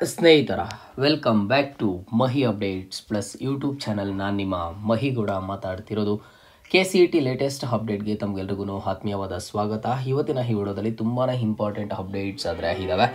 ಸ್ನೇಹಿತರ welcome back to Mahi updates plus YouTube channel. ನಾನು ನಿಮ್ಮ ಮಹಿಗೌಡ ಮಾತಾಡ್ತಿರೋದು. KCET ಲೇಟೆಸ್ಟ್ ಅಪ್ಡೇಟ್ಗೆ ತಮಗೆಲ್ರಿಗೂ ಆತ್ಮೀಯವಾದ ಸ್ವಾಗತ. ಇವತ್ತಿನ ಈ ವಿಡಿಯೋದಲ್ಲಿ ತುಂಬಾ ಇಂಪಾರ್ಟೆಂಟ್ ಅಪ್ಡೇಟ್ಸ್ ಆದರೆ ಇದ್ದಾವೆ.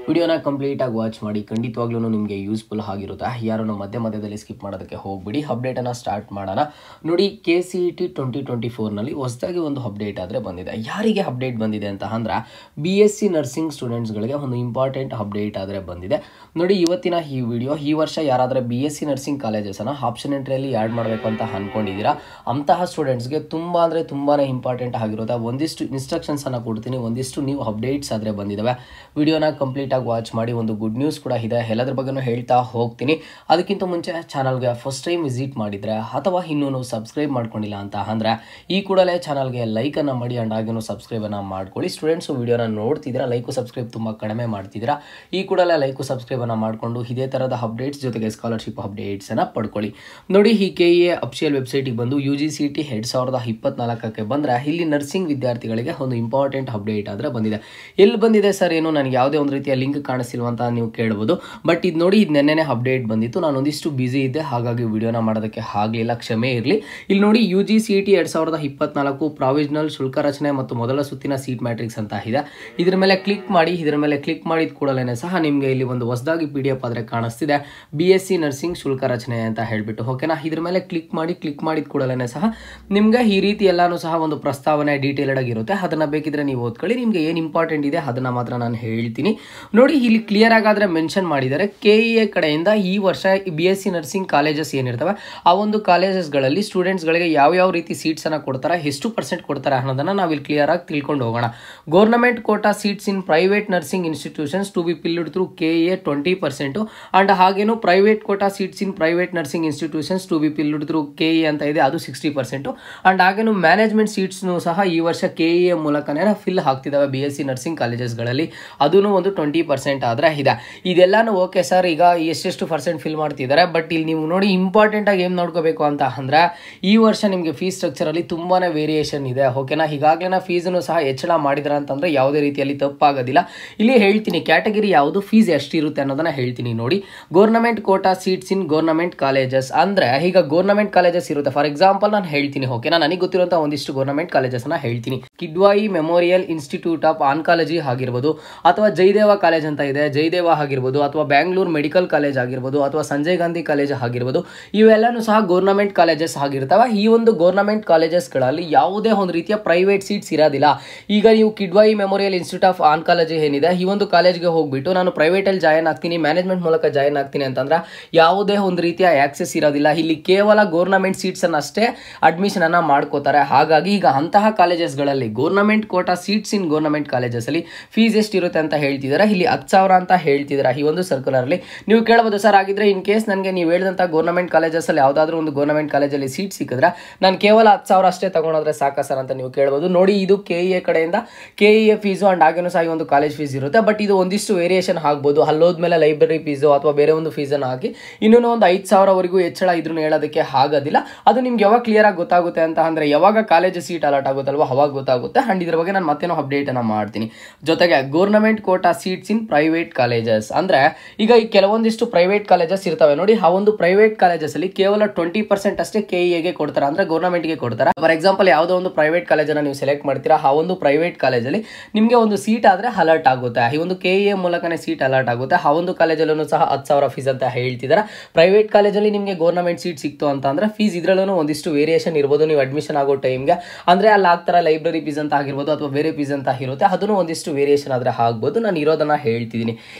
ವಿಡಿಯೋನ ಕಂಪ್ಲೀಟಾಗಿ ವಾಚ್ ಮಾಡಿ, ಖಂಡಿತವಾಗ್ಲೂ ನಿಮಗೆ ಯೂಸ್ಫುಲ್ ಆಗಿರುತ್ತೆ. ಯಾರನ್ನು ಮಧ್ಯದಲ್ಲಿ ಸ್ಕಿಪ್ ಮಾಡೋದಕ್ಕೆ ಹೋಗ್ಬಿಡಿ. ಅಪ್ಡೇಟನ್ನು ಸ್ಟಾರ್ಟ್ ಮಾಡೋಣ. ನೋಡಿ, KCET 2024ನಲ್ಲಿ ಹೊಸದಾಗಿ ಒಂದು ಅಪ್ಡೇಟ್ ಆದರೆ ಬಂದಿದೆ. ಯಾರಿಗೆ ಅಪ್ಡೇಟ್ ಬಂದಿದೆ ಅಂತ ಅಂದ್ರೆ BSc ನರ್ಸಿಂಗ್ ಸ್ಟೂಡೆಂಟ್ಸ್ಗಳಿಗೆ ಒಂದು ಇಂಪಾರ್ಟೆಂಟ್ ಅಪ್ಡೇಟ್ ಆದರೆ ಬಂದಿದೆ. ನೋಡಿ, ಇವತ್ತಿನ ಈ ವಿಡಿಯೋ ಈ ವರ್ಷ ಯಾರಾದರೆ BSc ನರ್ಸಿಂಗ್ ಕಾಲೇಜಸನ್ನು ಆಪ್ಷನ್ ಎಂಟ್ರಿಯಲ್ಲಿ ಆ್ಯಡ್ ಮಾಡಬೇಕು ಅಂತ ಅಂದ್ಕೊಂಡಿದ್ದೀರಾ, ಅಂತಹ ಸ್ಟೂಡೆಂಟ್ಸ್ಗೆ ತುಂಬ ಅಂದರೆ ತುಂಬಾ ಇಂಪಾರ್ಟೆಂಟ್ ಆಗಿರುತ್ತೆ. ಒಂದಿಷ್ಟು ಇನ್ಸ್ಟ್ರಕ್ಷನ್ಸನ್ನು ಕೊಡ್ತೀನಿ, ಒಂದಿಷ್ಟು ನೀವು ಅಪ್ಡೇಟ್ಸ್ ಆದರೆ ಬಂದಿದ್ದಾವೆ. ವಿಡಿಯೋನ ಕಂಪ್ಲೀಟ್ ವಾಚ್ ಮಾಡಿ. ಒಂದು ಗುಡ್ ನ್ಯೂಸ್ ಕೂಡ ಇದೆ, ಎಲ್ಲದ್ರ ಬಗ್ಗೆನೂ ಹೇಳ್ತಾ ಹೋಗ್ತೀನಿ. ಅದಕ್ಕಿಂತ ಮುಂಚೆ ಚಾನಲ್ಗೆ ಫಸ್ಟ್ ಟೈಮ್ ವಿಸಿಟ್ ಮಾಡಿದರೆ ಅಥವಾ ಇನ್ನೂ ಸಬ್ಸ್ಕ್ರೈಬ್ ಮಾಡ್ಕೊಂಡಿಲ್ಲ ಅಂತ ಅಂದರೆ ಈ ಕೂಡಲೇ ಚಾನಲ್ಗೆ ಲೈಕನ್ನು ಮಾಡಿ ಆ್ಯಂಡ್ ಹಾಗೇನು ಸಬ್ಸ್ಕ್ರೈಬನ್ನು ಮಾಡ್ಕೊಳ್ಳಿ. ಸ್ಟೂಡೆಂಟ್ಸು ವಿಡಿಯೋನ ನೋಡ್ತಿದ್ದೀರಾ, ಲೈಕು ಸಬ್ಸ್ಕ್ರೈಬ್ ತುಂಬ ಕಡಿಮೆ ಮಾಡ್ತಿದ್ದೀರಾ. ಈ ಕೂಡಲೇ ಲೈಕು ಸಬ್ಸ್ಕ್ರೈಬನ್ನು ಮಾಡಿಕೊಂಡು ಇದೇ ಥರದ ಅಪ್ಡೇಟ್ಸ್ ಜೊತೆಗೆ ಸ್ಕಾಲರ್ಶಿಪ್ ಅಪ್ಡೇಟ್ಸನ್ನು ಪಡ್ಕೊಳ್ಳಿ. ನೋಡಿ, ಈ KEA ಅಫಿಷಿಯಲ್ ವೆಬ್ಸೈಟಿಗೆ ಬಂದು UGCET 2024ಕ್ಕೆ ಬಂದರೆ ಇಲ್ಲಿ ನರ್ಸಿಂಗ್ ವಿದ್ಯಾರ್ಥಿಗಳಿಗೆ ಒಂದು ಇಂಪಾರ್ಟೆಂಟ್ ಅಪ್ಡೇಟ್ ಆದರೆ ಬಂದಿದೆ. ಎಲ್ಲಿ ಬಂದಿದೆ ಸರ್, ಏನು ನನಗೆ ಯಾವುದೇ ಒಂದು ರೀತಿಯ ಲಿಂಕ್ ಕಾಣಿಸಿಲ್ವ ಅಂತ ನೀವು ಕೇಳ್ಬೋದು. ಬಟ್ ಇದು ನೋಡಿ, ಇದು ನೆನ್ನೆನೇ ಅಪ್ಡೇಟ್ ಬಂದಿತ್ತು. ನಾನು ಒಂದಿಷ್ಟು ಬ್ಯುಸಿ ಇದ್ದೆ, ಹಾಗಾಗಿ ವಿಡಿಯೋನ ಮಾಡೋದಕ್ಕೆ ಆಗಲಿಲ್ಲ, ಕ್ಷಮೆ ಇರಲಿ. ಇಲ್ಲಿ ನೋಡಿ, UGCET 2024 ಪ್ರಾವಿಷನಲ್ ಶುಲ್ಕ ರಚನೆ ಮತ್ತು ಮೊದಲ ಸುತ್ತಿನ ಸೀಟ್ ಮ್ಯಾಟ್ರಿಕ್ಸ್ ಅಂತ ಇದೆ. ಇದರ ಮೇಲೆ ಕ್ಲಿಕ್ ಮಾಡಿ. ಇದರ ಮೇಲೆ ಕ್ಲಿಕ್ ಮಾಡಿದ ಕೂಡಲೇ ಸಹ ನಿಮಗೆ ಇಲ್ಲಿ ಒಂದು ಹೊಸದಾಗಿ PDF ಆದರೆ ಕಾಣಿಸ್ತಿದೆ, BSc ನರ್ಸಿಂಗ್ ಶುಲ್ಕ ರಚನೆ ಅಂತ ಹೇಳ್ಬಿಟ್ಟು. ಓಕೆನಾ, ಇದ್ರ ಮೇಲೆ ಕ್ಲಿಕ್ ಮಾಡಿದ ಕೂಡಲೇ ಸಹ ನಿಮಗೆ ಈ ರೀತಿ ಎಲ್ಲಾನು ಸಹ ಒಂದು ಪ್ರಸ್ತಾವನೆ ಡೀಟೇಲ್ಡ್ ಆಗಿರುತ್ತೆ. ಅದನ್ನು ಬೇಕಿದ್ರೆ ನೀವು ಓದ್ಕೊಳ್ಳಿ. ನಿಮಗೆ ಏನು ಇಂಪಾರ್ಟೆಂಟ್ ಇದೆ ಅದನ್ನು ಮಾತ್ರ ನಾನು ಹೇಳ್ತೀನಿ. ನೋಡಿ, ಇಲ್ಲಿ ಕ್ಲಿಯರ್ ಆಗಾದ್ರೆ ಮೆನ್ಷನ್ ಮಾಡಿದ್ದಾರೆ, KEA ಕಡೆಯಿಂದ ಈ ವರ್ಷ BSc ನರ್ಸಿಂಗ್ ಕಾಲೇಜಸ್ ಏನಿರ್ತವೆ ಆ ಒಂದು ಕಾಲೇಜಸ್ಗಳಲ್ಲಿ ಸ್ಟೂಡೆಂಟ್ಸ್ಗಳಿಗೆ ಯಾವ ರೀತಿ ಸೀಟ್ಸನ್ನು ಕೊಡ್ತಾರೆ, ಎಷ್ಟು % ಕೊಡ್ತಾರೆ ಅನ್ನೋದನ್ನು ನಾವು ಇಲ್ಲಿ ಕ್ಲಿಯರ್ ಆಗಿ ತಿಳ್ಕೊಂಡು ಹೋಗೋಣ. Government quota seats in private nursing institutions to be filled through KEA 20% and ಹಾಗೇನು private quota seats in private nursing institutions to be filled through KEA ಅಂತ ಇದೆ, ಅದು 60%. ಅಂಡ್ ಹಾಗೇನು ಮ್ಯಾನೇಜ್ಮೆಂಟ್ ಸೀಟ್ಸ್ನು ಸಹ ಈ ವರ್ಷ KEA ಮೂಲಕನೇ ಫಿಲ್ ಆಗ್ತಿದ್ದಾವೆ BSc ನರ್ಸಿಂಗ್ ಕಾಲೇಜಸ್ಗಳಲ್ಲಿ, ಅದೂ ಒಂದು 20% ಆದರೆ ಇದೆ. ಇದೆಲ್ಲಾನು ಓಕೆ ಸರ್, ಈಗ ಎಷ್ಟು % ಫಿಲ್ ಮಾಡ್ತಿದ್ದಾರೆ. ಬಟ್ ಇಲ್ಲಿ ನೀವು ನೋಡಿ, ಇಂಪಾರ್ಟೆಂಟ್ ಆಗಿ ಏನು ನೋಡ್ಕೋಬೇಕು ಅಂತ ಅಂದ್ರೆ ಈ ವರ್ಷ ನಿಮಗೆ ಫೀಸ್ ಸ್ಟ್ರಕ್ಚರಲ್ಲಿ ತುಂಬಾನೇ ವೇರಿಯೇಷನ್ ಇದೆ. ಓಕೆನಾ, ಈಗಾಗಲೇ ಫೀಸನ್ನು ಸಹ ಹೆಚ್ಚಳ ಮಾಡಿದ್ರ ಅಂತಂದ್ರೆ ಯಾವುದೇ ರೀತಿಯಲ್ಲಿ ತಪ್ಪಾಗೋದಿಲ್ಲ. ಇಲ್ಲಿ ಹೇಳ್ತೀನಿ ಕ್ಯಾಟಗರಿ ಯಾವುದು, ಫೀಸ್ ಎಷ್ಟಿರುತ್ತೆ ಅನ್ನೋದನ್ನ ಹೇಳ್ತೀನಿ. ನೋಡಿ, government quota seats in government colleges ಅಂದ್ರೆ ಈಗ ಗೌರ್ಮೆಂಟ್ ಕಾಲೇಜಸ್ ಇರುತ್ತೆ. ಫಾರ್ ಎಕ್ಸಾಂಪಲ್ ನಾನು ಹೇಳ್ತೀನಿ, ಓಕೆನಾ, ನನಗೆ ಗೊತ್ತಿರುವಂತಹ ಒಂದಿಷ್ಟು ಗೌರ್ಮೆಂಟ್ ಕಾಲೇಜಸ್ ಅನ್ನ ಹೇಳ್ತೀನಿ. ಕಿಡ್ವಾಯಿ ಮೆಮೋರಿಯಲ್ ಇನ್ಸ್ಟಿಟ್ಯೂಟ್ ಆಫ್ ಆನ್ಕಾಲಜಿ ಆಗಿರ್ಬೋದು, ಅಥವಾ ಜಯದೇವ ಕಾಲೇಜ್ ಅಂತ ಇದೆ, ಜಯದೇವ ಆಗಿರ್ಬೋದು, ಅಥವಾ ಬ್ಯಾಂಗ್ಳೂರ್ ಮೆಡಿಕಲ್ ಕಾಲೇಜ್ ಆಗಿರ್ಬೋದು, ಅಥವಾ ಸಂಜಯ್ ಗಾಂಧಿ ಕಾಲೇಜ್ ಆಗಿರ್ಬೋದು, ಇವೆಲ್ಲನೂ ಸಹ ಗೌರ್ಮೆಂಟ್ ಕಾಲೇಜಸ್ ಆಗಿರ್ತವೆ. ಈ ಒಂದು ಗೌರ್ಮೆಂಟ್ ಕಾಲೇಜಸ್ಗಳಲ್ಲಿ ಯಾವುದೇ ಒಂದು ರೀತಿಯ ಪ್ರೈವೇಟ್ ಸೀಟ್ಸ್ ಇರೋದಿಲ್ಲ. ಈಗ ನೀವು ಕಿಡ್ವಾಯಿ ಮೆಮೋರಿಯಲ್ ಇನ್ಸ್ಟಿಟ್ಯೂಟ್ ಆಫ್ ಆನ್ಕಾಲಜಿ ಏನಿದೆ, ಈ ಒಂದು ಕಾಲೇಜ್ಗೆ ಹೋಗ್ಬಿಟ್ಟು ನಾನು ಪ್ರೈವೇಟಲ್ಲಿ ಜಾಯ್ನ್ ಆಗ್ತೀನಿ, ಮ್ಯಾನೇಜ್ಮೆಂಟ್ ಮೂಲಕ ಜಾಯ್ನ್ ಆಗ್ತೀನಿ ಅಂತಂದ್ರೆ ಯಾವುದೇ ಒಂದು ರೀತಿಯ ಆಕ್ಸೆಸ್ ಇರೋದಿಲ್ಲ. ಇಲ್ಲಿ ಕೇವಲ ಗೌರ್ಮೆಂಟ್ ಸೀಟ್ಸ್ ಅನ್ನು ಅಷ್ಟೇ ಅಡ್ಮಿಷನ್ ಅನ್ನ ಮಾಡ್ಕೋತಾರೆ. ಹಾಗಾಗಿ ಈಗ ಅಂತಹ ಕಾಲೇಜಸ್ಗಳಲ್ಲಿ government quota seats in government colleges ಅಲ್ಲಿ ಫೀಸ್ ಎಷ್ಟಿರುತ್ತೆ ಅಂತ ಹೇಳ್ತಿದ್ದಾರೆ. ಇಲ್ಲಿ 10,000 ಅಂತ ಹೇಳ್ತಿದ್ದಾರೆ ಈ ಒಂದು ಸರ್ಕ್ಯುಲರ್ ಅಲ್ಲಿ. ನೀವು ಕೇಳಬಹುದು, ಸರ್ ಆಗಿದ್ರೆ ಇನ್ ಕೇಸ್ ನನಗೆ ನೀವು ಹೇಳಿದಂತ ಗೌರ್ಮೆಂಟ್ ಕಾಲೇಜಸ್ ಅಲ್ಲಿ ಯಾವುದಾದ್ರೂ ಒಂದು ಗೌರ್ಮೆಂಟ್ ಕಾಲೇಜಲ್ಲಿ ಸೀಟ್ ಸಿಕ್ಕಿದ್ರೆ ನಾನು ಕೇವಲ 10,000 ಅಷ್ಟೇ ತಗೊಂಡ್ರೆ ಸಾಕಾ ಸರ್ ಅಂತ ನೀವು ಕೇಳಬಹುದು. ನೋಡಿ, ಇದು KEA ಕಡೆಯಿಂದ KEA ಫೀಸು ಅಂಡ್ ಹಾಗೇನು ಸಹ ಒಂದು ಕಾಲೇಜ್ ಫೀಸ್ ಇರುತ್ತೆ. ಬಟ್ ಇದು ಒಂದಿಷ್ಟು ವೇರಿಯೇಷನ್ ಆಗ್ಬೋದು. ಅಲ್ಲೋದ್ಮೇಲೆ ಲೈಬ್ರರಿ ಫೀಸು ಅಥವಾ ಬೇರೆ ಒಂದು ಫೀಸನ್ನು ಹಾಕಿ ಇನ್ನೂ ಒಂದು 5,000ವರೆಗೂ ಹೆಚ್ಚಳ ಇದ್ರೂ ಹೇಳೋದಕ್ಕೆ ಆಗೋದಿಲ್ಲ. ಅದು ನಿಮ್ಗೆ ಯಾವಾಗ ಕ್ಲಿಯರ್ ಆಗಿ ಗೊತ್ತಾಗುತ್ತೆ ಅಂತ ಅಂದ್ರೆ ಯಾವಾಗ ಕಾಲೇಜ್ ಸೀಟ್ ಅಲಾಟ್ ಆಗುತ್ತಲ್ವ ಅವಾಗ ಗೊತ್ತಾಗುತ್ತೆ. ಅಂಡ್ ಇದ್ರ ಬಗ್ಗೆ ನಾನು ಮತ್ತೇನೋ ಅಪ್ಡೇಟ್ ಅನ್ನ ಮಾಡ್ತೀನಿ. ಜೊತೆಗೆ government quota seats in private colleges ಅಂದ್ರೆ ಈಗ ಈ ಕೆಲವೊಂದಿಷ್ಟು ಪ್ರೈವೇಟ್ ಕಾಲೇಜಸ್ ಇರ್ತವೆ. ನೋಡಿ, ಆ ಒಂದು ಪ್ರೈವೇಟ್ ಕಾಲೇಜಸ್ ಅಲ್ಲಿ ಕೇವಲ 20% ಅಷ್ಟೇ KEA ಕೊಡ್ತಾರೆ, ಅಂದ್ರೆ ಗೌರ್ಮೆಂಟ್ ಗೆ ಕೊಡ್ತಾರೆ. ಫಾರ್ ಎಕ್ಸಾಂಪಲ್ ಯಾವುದೋ ಒಂದು ಪ್ರೈವೇಟ್ ಕಾಲೇಜನ್ನು ನೀವು ಸೆಲೆಕ್ಟ್ ಮಾಡ್ತೀರಾ, ಆ ಒಂದು ಪ್ರೈವೇಟ್ ಕಾಲೇಜಲ್ಲಿ ನಿಮಗೆ ಒಂದು ಸೀಟ್ ಆದ್ರೆ ಅಲರ್ಟ್ ಆಗುತ್ತೆ. ಈ ಒಂದು KEA ಮೂಲಕನೇ ಸೀಟ್ ಅಲರ್ಟ್ ಆಗುತ್ತೆ. ಆ ಒಂದು ಕಾಲೇಜಲ್ಲೂ ಸಹ 10,000 ಫೀಸ್ ಅಂತ ಹೇಳ್ತಿದ್ದಾರೆ. ಪ್ರೈವೇಟ್ ಕಾಲೇಜಲ್ಲಿ ನಿಮಗೆ ಗೌರ್ಮೆಂಟ್ ಸೀಟ್ ಸಿಕ್ತು ಅಂತ ಅಂದ್ರೆ ಫೀಸ್ ಇದ್ರಲ್ಲೂ ಒಂದಿಷ್ಟು ವೇರಿಯೇಷನ್ ಇರ್ಬೋದು. ನೀವು ಅಡ್ಮಿಷನ್ ಆಗೋ ಟೈಮ್ಗೆ ಅಂದ್ರೆ ಅಲ್ಲಿ ಆಗ್ತಾರ ಲೈಬ್ರರಿ ಫೀಸ್ ಅಂತ ಆಗಿರ್ಬೋದು ಅಥವಾ ಬೇರೆ ಫೀಸ್ ಅಂತ ಇರುತ್ತೆ, ಅದನ್ನು ಒಂದಿಷ್ಟು ವೇರಿಯೇಷನ್ ಆದ್ರೆ ಆಗ್ಬೋದು. ನಾನು ಇರೋದನ್ನ ಹೇಳ್ತಿದ್ದೀನಿ.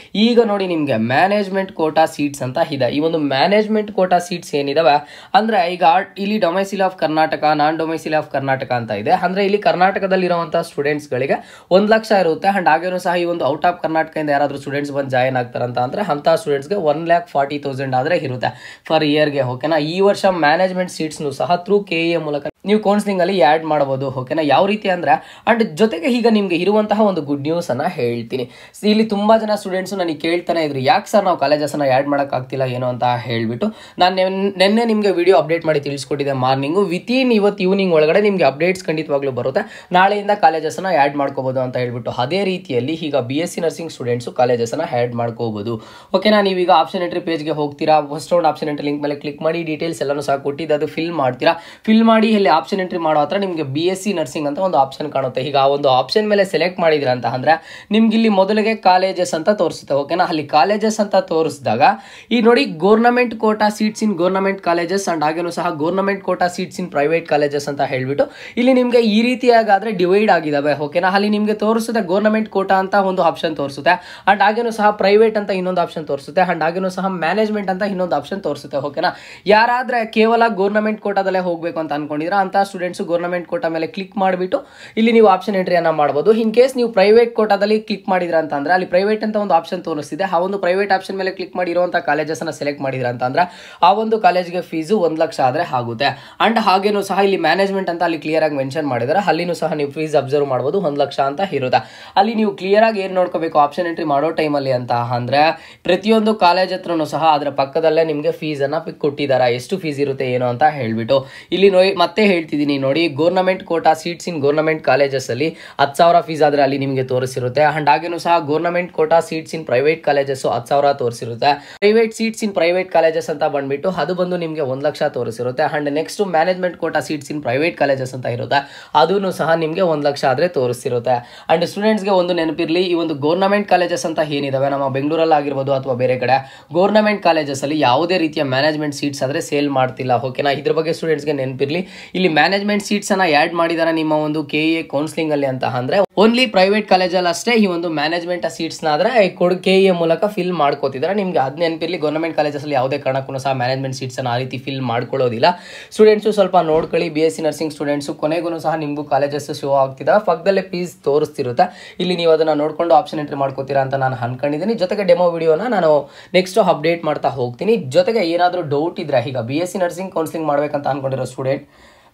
ಈಗ ನೋಡಿ, ನಿಮಗೆ ಮ್ಯಾನೇಜ್ಮೆಂಟ್ ಕೋಟಾ ಸೀಟ್ಸ್ ಅಂತ ಇದೆ. ಈ ಒಂದು ಮ್ಯಾನೇಜ್ಮೆಂಟ್ ಕೋಟಾ ಸೀಟ್ಸ್ ಏನಿದಾವೆ ಅಂದ್ರೆ ಈಗ ಇಲ್ಲಿ domicile of Karnataka, non domicile of Karnataka ಅಂತ ಇದೆ. ಅಂದ್ರೆ ಇಲ್ಲಿ ಕರ್ನಾಟಕದಲ್ಲಿ ಇರುವಂತಹ ಸ್ಟೂಡೆಂಟ್ಸ್ ಗಳಿಗೆ 1 ಲಕ್ಷ ಇರುತ್ತೆ. ಅಂಡ್ ಹಾಗೇನು ಸಹ ಈ ಒಂದು ಔಟ್ ಆಫ್ ಕರ್ನಾಟಕದಿಂದ ಯಾರಾದ್ರೂ ಸ್ಟೂಡೆಂಟ್ಸ್ ಬಂದು ಜಾಯ್ನ್ ಆಗ್ತಾರಂತ ಅಂದ್ರೆ ಅಂತ ಸ್ಟೂಡೆಂಟ್ಸ್ಗೆ 1,40,000 ಆದ್ರೆ ಇರುತ್ತೆ ಫರ್ ಇಯರ್ಗೆ. ಓಕೆನಾ, ಈ ವರ್ಷ ಮ್ಯಾನೇಜ್ಮೆಂಟ್ ಸೀಟ್ಸ್ನು ಸಹ ಥ್ರೂ KEA ಮೂಲಕ ನೀವು ಕೌನ್ಸಿಲಿಂಗಲ್ಲಿ ಆ್ಯಡ್ ಮಾಡ್ಬೋದು. ಓಕೆನಾ, ಯಾವ ರೀತಿ ಅಂದರೆ ಆ್ಯಂಡ್ ಜೊತೆಗೆ ಈಗ ನಿಮಗೆ ಇರುವಂತಹ ಒಂದು ಗುಡ್ ನ್ಯೂಸನ್ನು ಹೇಳ್ತೀನಿ. ಇಲ್ಲಿ ತುಂಬ ಜನ ಸ್ಟೂಡೆಂಟ್ಸು ನನಗೆ ಕೇಳ್ತಾನೆ ಇದ್ರು, ಯಾಕೆ ಸರ್ ನಾವು ಕಾಲೇಜಸನ್ನು ಆ್ಯಡ್ ಮಾಡೋಕ್ಕಾಗ್ತಿಲ್ಲ ಏನೋ ಅಂತ ಹೇಳಿಬಿಟ್ಟು ನಾನು ನಿನ್ನೆ ನಿಮಗೆ ವಿಡಿಯೋ ಅಪ್ಡೇಟ್ ಮಾಡಿ ತಿಳಿಸ್ಕೊಟ್ಟಿದ್ದೆ ಮಾರ್ನಿಂಗು. ವಿತಿನ್ ಇವತ್ತು ಈವ್ನಿಂಗ್ ಒಳಗಡೆ ನಿಮಗೆ ಅಪ್ಡೇಟ್ಸ್ ಖಂಡಿತವಾಗ್ಲೂ ಬರುತ್ತೆ, ನಾಳೆಯಿಂದ ಕಾಲೇಜಸನ್ನು ಆ್ಯಡ್ ಮಾಡ್ಕೋಬೋದು ಅಂತ ಹೇಳ್ಬಿಟ್ಟು. ಅದೇ ರೀತಿಯಲ್ಲಿ ಈಗ BSc ನರ್ಸಿಂಗ್ ಸ್ಟೂಡೆಂಟ್ಸು ಕಾಲೇಜಸನ್ನು ಆ್ಯಡ್ ಮಾಡ್ಕೋಬೋದು. ಓಕೆನಾ, ನೀವೀಗ ಆಪ್ಷನ್ ಎಂಟ್ರಿ ಪೇಜ್ಗೆ ಹೋಗ್ತೀರಾ, first round option entry link ಮೇಲೆ ಕ್ಲಿಕ್ ಮಾಡಿ ಡೀಟೇಲ್ಸ್ ಎಲ್ಲನೂ ಸಹ ಕೊಟ್ಟಿದ್ದು ಅದು ಫಿಲ್ ಮಾಡ್ತೀರಾ. ಫಿಲ್ ಮಾಡಿ ಇಲ್ಲಿ ಆಪ್ಷನ್ ಎಂಟ್ರಿ ಮಾಡೋ ಹತ್ರ ನಿಮಗೆ BSc ನರ್ಸಿಂಗ್ ಅಂತ ಒಂದು ಆಪ್ಷನ್ ಕಾಣುತ್ತೆ. ಈಗ ಆ ಒಂದು ಆಪ್ಷನ್ ಮೇಲೆ ಸೆಲೆಕ್ಟ್ ಮಾಡಿದ್ರ ಅಂತ ಅಂದ್ರೆ ನಿಮ್ಗೆ ಇಲ್ಲಿ ಮೊದಲಿಗೆ ಕಾಲೇಜಸ್ ಅಂತ ತೋರಿಸುತ್ತೆ. ಓಕೆನಾ, ಅಲ್ಲಿ ಕಾಲೇಜಸ್ ಅಂತ ತೋರಿಸಿದಾಗ ಈ ನೋಡಿ government quota seats in government colleges and ಹಾಗೇನೂ ಸಹ government quota seats in private colleges ಅಂತ ಹೇಳ್ಬಿಟ್ಟು ಇಲ್ಲಿ ನಿಮಗೆ ಈ ರೀತಿಯಾಗಾದ್ರೆ ಡಿವೈಡ್ ಆಗಿದಾವೆ. ಓಕೆನಾ, ಅಲ್ಲಿ ನಿಮಗೆ ತೋರಿಸುತ್ತೆ ಗೌರ್ನಮೆಂಟ್ ಕೋಟಾ ಅಂತ ಒಂದು ಆಪ್ಷನ್ ತೋರಿಸುತ್ತೆ ಅಂಡ್ ಹಾಗೇನೂ ಸಹ ಪ್ರೈವೇಟ್ ಅಂತ ಇನ್ನೊಂದು ಆಪ್ಷನ್ ತೋರಿಸುತ್ತೆ ಅಂಡ್ ಹಾಗೇನೂ ಸಹ ಮ್ಯಾನೇಜ್ಮೆಂಟ್ ಅಂತ ಇನ್ನೊಂದು ಆಪ್ಷನ್ ತೋರಿಸುತ್ತೆ. ಓಕೆನಾ, ಯಾರಾದ್ರೆ ಕೇವಲ ಗೌರ್ನಮೆಂಟ್ ಕೋಟಾದಲ್ಲೇ ಹೋಗಬೇಕು ಅಂತ ಅನ್ಕೊಂಡಿದ್ರೆ ಅಂತ ಸ್ಟೂಡೆಂಟ್ಸ್ ಗೌರ್ನಮೆಂಟ್ ಕೋಟಾ ಮೇಲೆ ಕ್ಲಿಕ್ ಮಾಡಿಬಿಟ್ಟು ಇಲ್ಲಿ ನೀವು ಆಪ್ಷನ್ ಎಂಟ್ರಿಯನ್ನ ಮಾಡಬಹುದು. ಇನ್ ಕೇಸ್ ನೀವು ಪ್ರೈವೇಟ್ ಕೋಟಾದಲ್ಲಿ ಕ್ಲಿಕ್ ಮಾಡಿದ್ರ ಅಂತಂದ್ರೆ ಅಲ್ಲಿ ಪ್ರೈವೇಟ್ ಅಂತ ಒಂದು ಆಪ್ಷನ್ ತೋರಿಸ್ತಿದೆ, ಆ ಒಂದು ಪ್ರೈವೇಟ್ ಆಪ್ಷನ್ ಮೇಲೆ ಕ್ಲಿಕ್ ಮಾಡಿರುವಂತಹ ಕಾಲೇಜಸ್ ಅನ್ನ ಸೆಲೆಕ್ಟ್ ಮಾಡಿದ್ರ ಅಂತಂದ್ರೆ ಆ ಒಂದು ಕಾಲೇಜ್ಗೆ ಫೀಸು 1 ಲಕ್ಷ ಆದ್ರೆ ಆಗುತ್ತೆ. ಅಂಡ್ ಹಾಗೇನೂ ಸಹ ಇಲ್ಲಿ ಮ್ಯಾನೇಜ್ಮೆಂಟ್ ಅಂತ ಅಲ್ಲಿ ಕ್ಲಿಯರ್ ಆಗಿ ಮೆನ್ಷನ್ ಮಾಡಿದ್ದಾರೆ, ಅಲ್ಲಿನೂ ಸಹ ನೀವು ಫೀಸ್ ಅಬ್ಸರ್ವ್ ಮಾಡಬಹುದು 1 ಲಕ್ಷ ಅಂತ ಇರುತ್ತೆ. ಅಲ್ಲಿ ನೀವು ಕ್ಲಿಯರ್ ಆಗಿ ಏನ್ ನೋಡ್ಕೋಬೇಕು ಆಪ್ಷನ್ ಎಂಟ್ರಿ ಮಾಡೋ ಟೈಮಲ್ಲಿ ಅಂತ ಅಂದ್ರೆ ಪ್ರತಿಯೊಂದು ಕಾಲೇಜ್ ಹತ್ರನೂ ಸಹ ಅದರ ಪಕ್ಕದಲ್ಲೇ ನಿಮಗೆ ಫೀಸ್ ಅನ್ನ ಕೊಟ್ಟಿದ್ದಾರೆ, ಎಷ್ಟು ಫೀಸ್ ಇರುತ್ತೆ ಏನೋ ಅಂತ ಹೇಳ್ಬಿಟ್ಟು. ಇಲ್ಲಿ ಮತ್ತೆ ಹೇಳ್ತಿದ್ದೀನಿ ನೋಡಿ, government quota seats in government colleges ಅಲ್ಲಿ 10,000 ಫೀಸ್ ಆದ್ರೆ ಅಲ್ಲಿ ನಿಮಗೆ ತೋರಿಸಿರುತ್ತೆ ಅಂಡ್ ಹಾಗೇನೂ ಸಹ government quota seats in private colleges 10,000 ತೋರಿಸಿರುತ್ತೆ. Private seats in private colleges ಅಂತ ಬಂದ್ಬಿಟ್ಟು ಅದು ಬಂದು ನಿಮಗೆ 1 ಲಕ್ಷ ತೋರಿಸಿರುತ್ತೆ and next management quota seats in private colleges ಅಂತ ಇರುತ್ತೆ, ಅದನ್ನು ಸಹ ನಿಮಗೆ 1 ಲಕ್ಷ ಆದ್ರೆ ತೋರಿಸಿರುತ್ತೆ. ಅಂಡ್ ಸ್ಟೂಡೆಂಟ್ಸ್ಗೆ ಒಂದು ನೆನಪಿರಲಿ, ಈ ಒಂದು ಗೌರ್ನಮೆಂಟ್ ಕಾಲೇಜಸ್ ಅಂತ ಏನಿದಾವೆ ನಮ್ಮ ಬೆಂಗಳೂರಲ್ಲಿ ಆಗಿರ್ಬೋದು ಅಥವಾ ಬೇರೆ ಕಡೆ ಗೌರ್ನಮೆಂಟ್ ಕಾಲೇಜಸ್ ಅಲ್ಲಿ ಯಾವುದೇ ರೀತಿಯ ಮ್ಯಾನೇಜ್ಮೆಂಟ್ ಸೀಟ್ಸ್ ಆದ್ರೆ ಸೇಲ್ ಮಾಡ್ತಿಲ್ಲ. ಓಕೆನಾ, ಇದ್ರ ಬಗ್ಗೆ ಸ್ಟೂಡೆಂಟ್ಸ್ಗೆ ನೆನಪಿರಲಿ. ಇಲ್ಲಿ ಮ್ಯಾನೇಜ್ಮೆಂಟ್ ಸೀಟ್ಸ್ ಅನ್ನ ಆಡ್ ಮಾಡಿದಾರೆ ನಿಮ್ಮ ಒಂದು KEA ಕೌನ್ಸಿಲಿಂಗ್ ಅಲ್ಲಿ ಅಂತ ಅಂದ್ರೆ ಓನ್ಲಿ ಪ್ರೈವೇಟ್ ಕಾಲೇಜಲ್ಲಿ ಅಷ್ಟೇ ಈ ಒಂದು ಮ್ಯಾನೇಜ್ಮೆಂಟ್ ಸೀಟ್ಸ್ ನ ಆದ್ರೆ KEA ಮೂಲಕ ಫಿಲ್ ಮಾಡ್ಕೋತಿದ್ದಾರೆ. ನಿಮ್ಗೆ ಅದ್ ನೆನಪಿರಲಿ, ಗೌರ್ನಮೆಂಟ್ ಕಾಲೇಜಸ್ ಅಲ್ಲಿ ಯಾವುದೇ ಕಾರಣಕ್ಕೂ ಸಹ ಮ್ಯಾನೇಜ್ಮೆಂಟ್ ಸೀಟ್ಸ್ ಅನ್ನ ಆ ರೀತಿ ಫಿಲ್ ಮಾಡ್ಕೊಳ್ಳೋದಿಲ್ಲ. ಸ್ಟೂಡೆಂಟ್ಸ್ ಸ್ವಲ್ಪ ನೋಡ್ಕೊಳ್ಳಿ, BSc ನರ್ಸಿಂಗ್ ಸ್ಟೂಡೆಂಟ್ಸ್ ಕೊನೆಗೂ ಸಹ ನಿಮ್ಗೂ ಕಾಲೇಜಸ್ ಶೋ ಆಗ್ತಿದಾವೆ, ಪಕ್ಕದಲ್ಲೇ ಫೀಸ್ ತೋರಿಸ್ತಿರುತ್ತೆ. ಇಲ್ಲಿ ನೀವು ಅದನ್ನ ನೋಡ್ಕೊಂಡು ಆಪ್ಷನ್ ಎಂಟ್ರಿ ಮಾಡ್ಕೋತೀರಾ ಅಂತ ನಾನು ಅನ್ಕೊಂಡಿದ್ದೀನಿ. ಜೊತೆಗೆ ಡೆಮೋ ವಿಡಿಯೋನ ನಾನು ನೆಕ್ಸ್ಟ್ ಅಪ್ಡೇಟ್ ಮಾಡ್ತಾ ಹೋಗ್ತೀನಿ. ಜೊತೆಗೆ ಏನಾದರೂ ಡೌಟ್ ಇದ್ರೆ ಈಗ BSc ನರ್ಸಿಂಗ್ ಕೌನ್ಸಿಲಿಂಗ್ ಮಾಡ್ಬೇಕಂತ ಅನ್ಕೊಂಡಿರೋ ಸ್ಟೂಡೆಂಟ್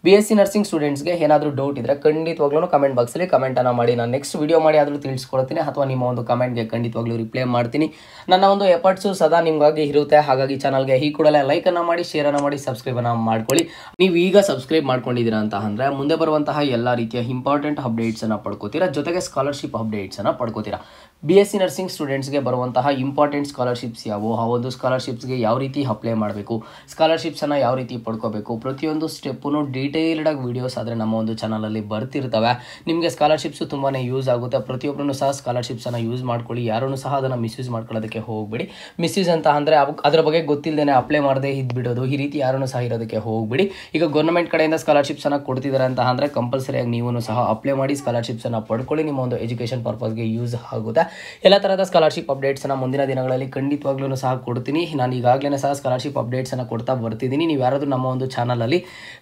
BSc ನರ್ಸಿಂಗ್ ಸ್ಟೂಡೆಂಟ್ಸ್ಗೆ ಏನಾದರೂ ಡೌಟ್ ಇದ್ರೆ ಖಂಡಿತವಾಗ್ಲೂ ಕಮೆಂಟ್ ಬಾಕ್ಸಲ್ಲಿ ಕಮೆಂಟನ್ನು ಮಾಡಿ, ನಾನು ನೆಕ್ಸ್ಟ್ ವಿಡಿಯೋ ಮಾಡಿ ಆದರೂ ತಿಳಿಸ್ಕೊಡ್ತೀನಿ ಅಥವಾ ನಿಮ್ಮ ಒಂದು ಕಮೆಂಟ್ಗೆ ಖಂಡಿತವಾಗ್ಲೂ ರಿಪ್ಲೈ ಮಾಡ್ತೀನಿ. ನನ್ನ ಒಂದು ಎಫರ್ಟ್ಸು ಸದಾ ನಿಮಗಾಗಿ ಇರುತ್ತೆ, ಹಾಗಾಗಿ ಚಾನಲ್ಗೆ ಈ ಕೂಡಲೇ ಲೈಕನ್ನು ಮಾಡಿ, ಶೇರನ್ನು ಮಾಡಿ, ಸಬ್ಸ್ಕ್ರೈಬನ್ನು ಮಾಡ್ಕೊಳ್ಳಿ. ನೀವು ಈಗ ಸಬ್ಸ್ಕ್ರೈಬ್ ಮಾಡ್ಕೊಂಡಿದ್ದೀರಾ ಅಂತ ಅಂದರೆ ಮುಂದೆ ಬರುವಂತಹ ಎಲ್ಲ ರೀತಿಯ ಇಂಪಾರ್ಟೆಂಟ್ ಅಪ್ಡೇಟ್ಸನ್ನು ಪಡ್ಕೋತೀರಾ, ಜೊತೆಗೆ ಸ್ಕಾಲರ್ಶಿಪ್ ಅಪ್ಡೇಟ್ಸನ್ನು ಪಡ್ಕೋತೀರಾ. BSc ನರ್ಸಿಂಗ್ ಸ್ಟೂಡೆಂಟ್ಸ್ಗೆ ಬರುವಂತಹ ಇಂಪಾರ್ಟೆಂಟ್ ಸ್ಕಾಲರ್ಶಿಪ್ಸ್ ಯಾವುವು, ಆ ಒಂದು ಸ್ಕಾಲರ್ಶಿಪ್ಸ್ಗೆ ಯಾವ ರೀತಿ ಅಪ್ಲೈ ಮಾಡಬೇಕು, ಸ್ಕಾಲರ್ಶಿಪ್ಸನ್ನು ಯಾವ ರೀತಿ ಪಡ್ಕೋಬೇಕು, ಪ್ರತಿಯೊಂದು ಸ್ಟೆಪ್ಪನ್ನು ಡೀಟೇಲ್ಡ್ ಆಗಿ ವೀಡಿಯೋಸ್ ಆದರೆ ನಮ್ಮ ಒಂದು ಚಾನಲಲ್ಲಿ ಬರ್ತಿರ್ತವೆ. ನಿಮಗೆ ಸ್ಕಾಲರ್ಶಿಪ್ಸು ತುಂಬಾ ಯೂಸ್ ಆಗುತ್ತೆ, ಪ್ರತಿಯೊಬ್ಬರೂ ಸಹ ಸ್ಕಾಲರ್ಶಿಪ್ಸನ್ನು ಯೂಸ್ ಮಾಡ್ಕೊಳ್ಳಿ, ಯಾರೂ ಸಹ ಅದನ್ನು ಮಿಸ್ಯೂಸ್ ಮಾಡ್ಕೊಳ್ಳೋದಕ್ಕೆ ಹೋಗಬೇಡಿ. ಮಿಸ್ಯೂಸ್ ಅಂತ ಅಂದರೆ ಅದರ ಬಗ್ಗೆ ಗೊತ್ತಿಲ್ಲದೇ ಅಪ್ಲೈ ಮಾಡದೆ ಇದ್ಬಿಡೋದು, ಈ ರೀತಿ ಯಾರೂ ಸಹ ಇರೋದಕ್ಕೆ ಹೋಗಬೇಡಿ. ಈಗ ಗೌರ್ಮೆಂಟ್ ಕಡೆಯಿಂದ ಸ್ಕಾಲರ್ಶಿಪ್ಸನ್ನು ಕೊಡ್ತಿದ್ದಾರೆ ಅಂತ ಅಂದರೆ ಕಂಪಲ್ಸರಿಯಾಗಿ ನೀವು ಸಹ ಅಪ್ಲೈ ಮಾಡಿ ಸ್ಕಾಲರ್ಶಿಪ್ಸನ್ನು ಪಡ್ಕೊಳ್ಳಿ, ನಿಮ್ಮ ಒಂದು ಎಜುಕೇಷನ್ ಪರ್ಪಸ್ಗೆ ಯೂಸ್ ಆಗುತ್ತೆ. ಎಲ್ಲ ಥರದ ಸ್ಕಾಲರ್ಶಿಪ್ ಅಪ್ಡೇಟ್ಸನ್ನು ಮುಂದಿನ ದಿನಗಳಲ್ಲಿ ಖಂಡಿತವಾಗ್ಲೂ ಸಹ ಕೊಡ್ತೀನಿ. ನಾನು ಈಗಾಗಲೇ ಸಹ ಸ್ಕಾಲರ್ಶಿಪ್ ಅಪ್ಡೇಟ್ಸನ್ನು ಕೊಡ್ತಾ ಬರ್ತಿದ್ದೀನಿ. ನೀವು ಯಾರಾದರೂ ನಮ್ಮ ಒಂದು ಚಾನಲಲ್ಲಿ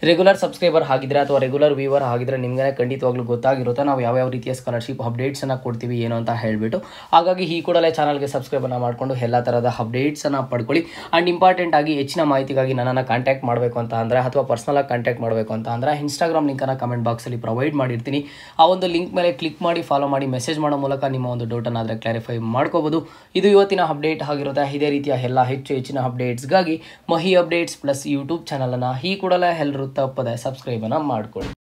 ರೆಗ್ಯುಲರ್ ಸಬ್ಸ್ಕ್ರೈಬರ್ ಆಗಿದ್ರೆ ಅಥವಾ ರೆಗ್ಯುಲರ್ ವ್ಯೂವರ್ ಆಗಿದ್ರೆ ನಿಮಗೆ ಖಂಡಿತವಾಗ್ಲೂ ಗೊತ್ತಾಗಿರುತ್ತೆ ನಾವು ಯಾವ ರೀತಿಯ ಸ್ಕಾಲರ್ಶಿಪ್ ಅಪ್ಡೇಟ್ಸನ್ನು ಕೊಡ್ತೀವಿ ಏನು ಅಂತ ಹೇಳಿಬಿಟ್ಟು. ಹಾಗಾಗಿ ಈ ಕೂಡಲೇ ಚಾನಲ್ಗೆ ಸಬ್ಸ್ಕ್ರೈಬನ್ನು ಮಾಡಿಕೊಂಡು ಎಲ್ಲ ಥರದ ಅಪ್ಡೇಟ್ಸನ್ನು ಪಡ್ಕೊಳ್ಳಿ. ಆ್ಯಂಡ್ ಇಂಪಾರ್ಟೆಂಟ್ ಆಗಿ ಹೆಚ್ಚಿನ ಮಾಹಿತಿಗಾಗಿ ನನ್ನನ್ನು ಕಾಂಟ್ಯಾಕ್ಟ್ ಮಾಡಬೇಕು ಅಂತ ಅಂದರೆ ಅಥವಾ ಪರ್ಸನಲಾಗಿ ಕಾಂಟ್ಯಾಕ್ಟ್ ಮಾಡಬೇಕು ಅಂತ ಅಂದರೆ ಇನ್ಸ್ಟಾಗ್ರಾಮ್ ಲಿಂಕನ್ನು ಕಮೆಂಟ್ ಬಾಕ್ಸಲ್ಲಿ ಪ್ರೊವೈಡ್ ಮಾಡಿರ್ತೀನಿ. ಆ ಒಂದು ಲಿಂಕ್ ಮೇಲೆ ಕ್ಲಿಕ್ ಮಾಡಿ ಫಾಲೋ ಮಾಡಿ ಮೆಸೇಜ್ ಮಾಡೋ ಮೂಲಕ ನಿಮ್ಮ ಒಂದು ಡೌಟನ್ನು ಆದರೆ ಕ್ಲಾರಿಫೈ ಮಾಡ್ಕೋಬಹುದು. ಇದು ಇವತ್ತಿನ ಅಪ್ಡೇಟ್ ಆಗಿರುತ್ತೆ. ಇದೇ ರೀತಿಯ ಎಲ್ಲ ಹೆಚ್ಚಿನ ಅಪ್ಡೇಟ್ಸ್ಗಾಗಿ ಮಹಿ ಅಪ್ಡೇಟ್ಸ್ ಪ್ಲಸ್ ಯೂಟ್ಯೂಬ್ ಚಾನಲನ್ನು ಈ ಕೂಡಲೇ ಎಲ್ಲರೂ ತಪ್ಪದೆ ಸಬ್ಸ್ಕ್ರೈಬನ್ನು ಮಾಡ್ಕೊಳ್ಳಿ.